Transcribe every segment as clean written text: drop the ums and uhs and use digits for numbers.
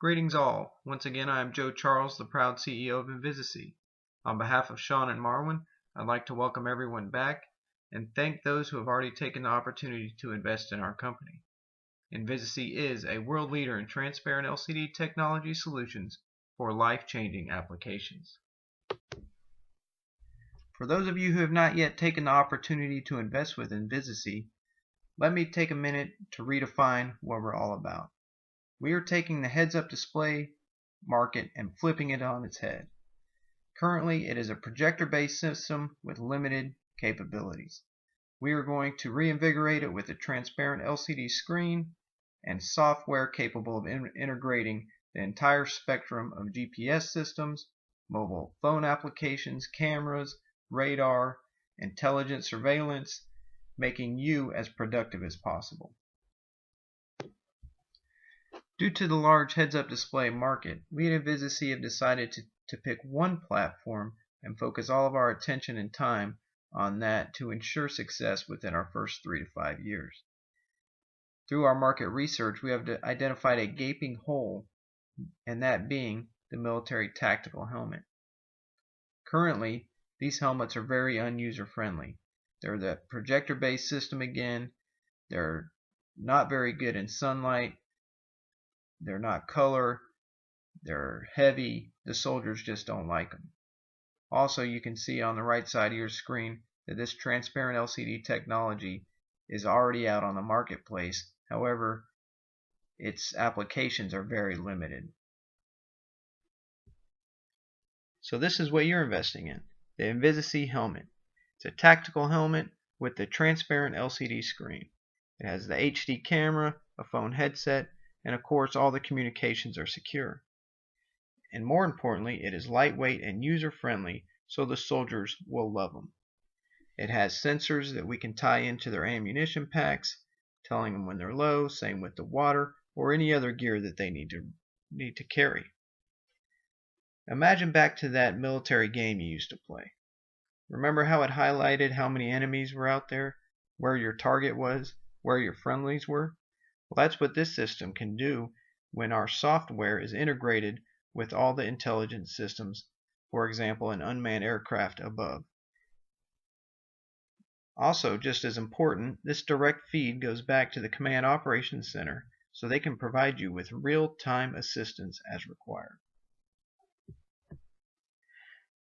Greetings all. Once again, I am Joe Charles, the proud CEO of Invis. On behalf of Sean and Marwin, I'd like to welcome everyone back and thank those who have already taken the opportunity to invest in our company. Invis is a world leader in transparent LCD technology solutions for life-changing applications. For those of you who have not yet taken the opportunity to invest with Invis, let me take a minute to redefine what we're all about. We are taking the heads-up display market and flipping it on its head. Currently, it is a projector-based system with limited capabilities. We are going to reinvigorate it with a transparent LCD screen and software capable of integrating the entire spectrum of GPS systems, mobile phone applications, cameras, radar, intelligent surveillance, making you as productive as possible. Due to the large heads-up display market, we at Invis have decided to pick one platform and focus all of our attention and time on that to ensure success within our first 3 to 5 years. Through our market research, we have identified a gaping hole, and that being the military tactical helmet. Currently, these helmets are very user-friendly. They're the projector-based system again. They're not very good in sunlight. They're not color, they're heavy, the soldiers just don't like them. Also, you can see on the right side of your screen that this transparent LCD technology is already out on the marketplace. However, its applications are very limited. So this is what you're investing in, the Invis helmet. It's a tactical helmet with the transparent LCD screen. It has the HD camera, a phone headset, and of course all the communications are secure. And more importantly, it is lightweight and user-friendly, so the soldiers will love them. It has sensors that we can tie into their ammunition packs, telling them when they're low, same with the water, or any other gear that they need to carry. Imagine back to that military game you used to play. Remember how it highlighted how many enemies were out there, where your target was, where your friendlies were? Well, that's what this system can do when our software is integrated with all the intelligence systems, for example, an unmanned aircraft above. Also, just as important, this direct feed goes back to the Command Operations Center so they can provide you with real-time assistance as required.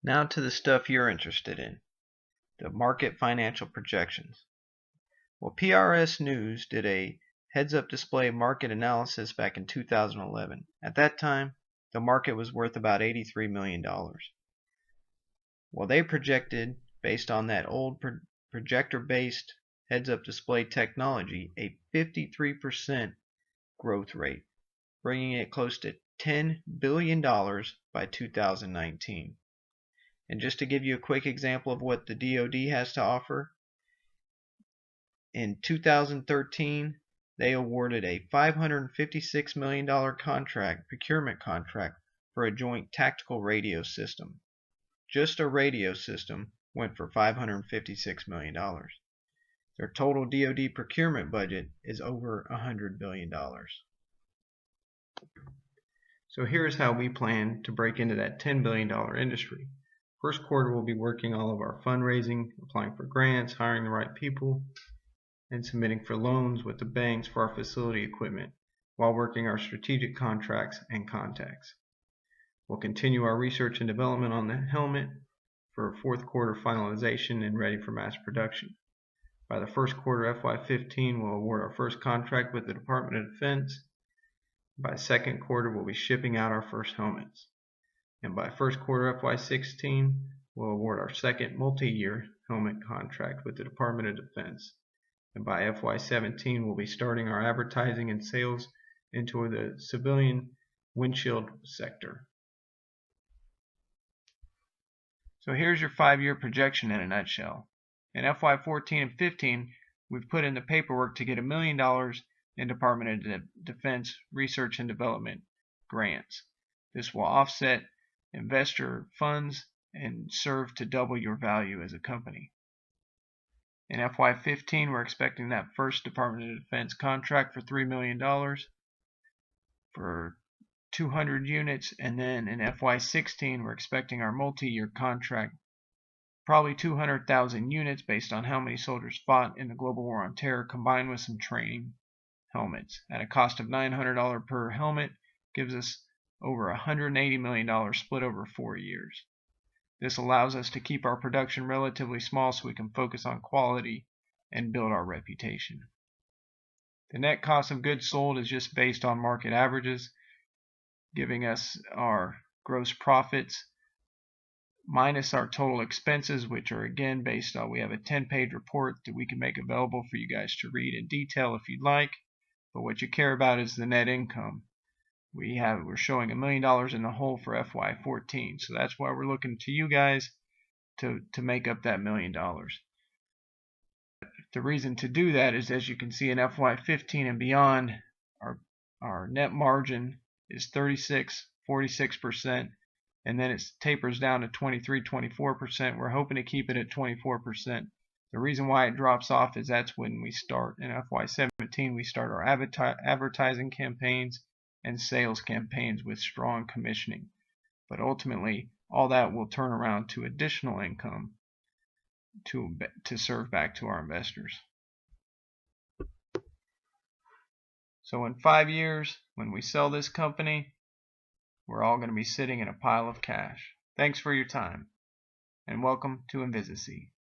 Now to the stuff you're interested in, the market financial projections. Well, PRS News did a heads-up display market analysis back in 2011. At that time, the market was worth about $83 million. Well, they projected, based on that old projector-based heads-up display technology, a 53% growth rate, bringing it close to $10 billion by 2019. And just to give you a quick example of what the DoD has to offer, in 2013, they awarded a $556 million procurement contract for a joint tactical radio system. Just a radio system went for $556 million. Their total DoD procurement budget is over $100 billion. So here's how we plan to break into that $10 billion industry. First quarter, we'll be working all of our fundraising, applying for grants, hiring the right people, and submitting for loans with the banks for our facility equipment while working our strategic contracts and contacts. We'll continue our research and development on the helmet for fourth quarter finalization and ready for mass production. By the first quarter FY15, we'll award our first contract with the Department of Defense. By second quarter, we'll be shipping out our first helmets. And by first quarter FY16, we'll award our second multi-year helmet contract with the Department of Defense. And by FY17, we'll be starting our advertising and sales into the civilian windshield sector. So here's your 5-year projection in a nutshell. In FY14 and 15, we've put in the paperwork to get $1 million in Department of Defense research and development grants. This will offset investor funds and serve to double your value as a company. In FY15, we're expecting that first Department of Defense contract for $3 million for 200 units, and then in FY16 we're expecting our multi-year contract, probably 200,000 units based on how many soldiers fought in the global war on terror, combined with some training helmets at a cost of $900 per helmet, gives us over $180 million split over 4 years. This allows us to keep our production relatively small so we can focus on quality and build our reputation. The net cost of goods sold is just based on market averages, giving us our gross profits minus our total expenses, which are again based on, we have a 10-page report that we can make available for you guys to read in detail if you'd like, but what you care about is the net income. We're showing $1 million in the hole for FY14, so that's why we're looking to you guys to make up that $1 million. The reason to do that is, as you can see, in FY15 and beyond, our net margin is 46%, and then it tapers down to 23-24%. We're hoping to keep it at 24%. The reason why it drops off is that's when we start in FY17. We start our advertising campaigns and sales campaigns with strong commissioning, but ultimately all that will turn around to additional income to serve back to our investors. So in 5 years, when we sell this company, we're all going to be sitting in a pile of cash. Thanks for your time, and welcome to Invis.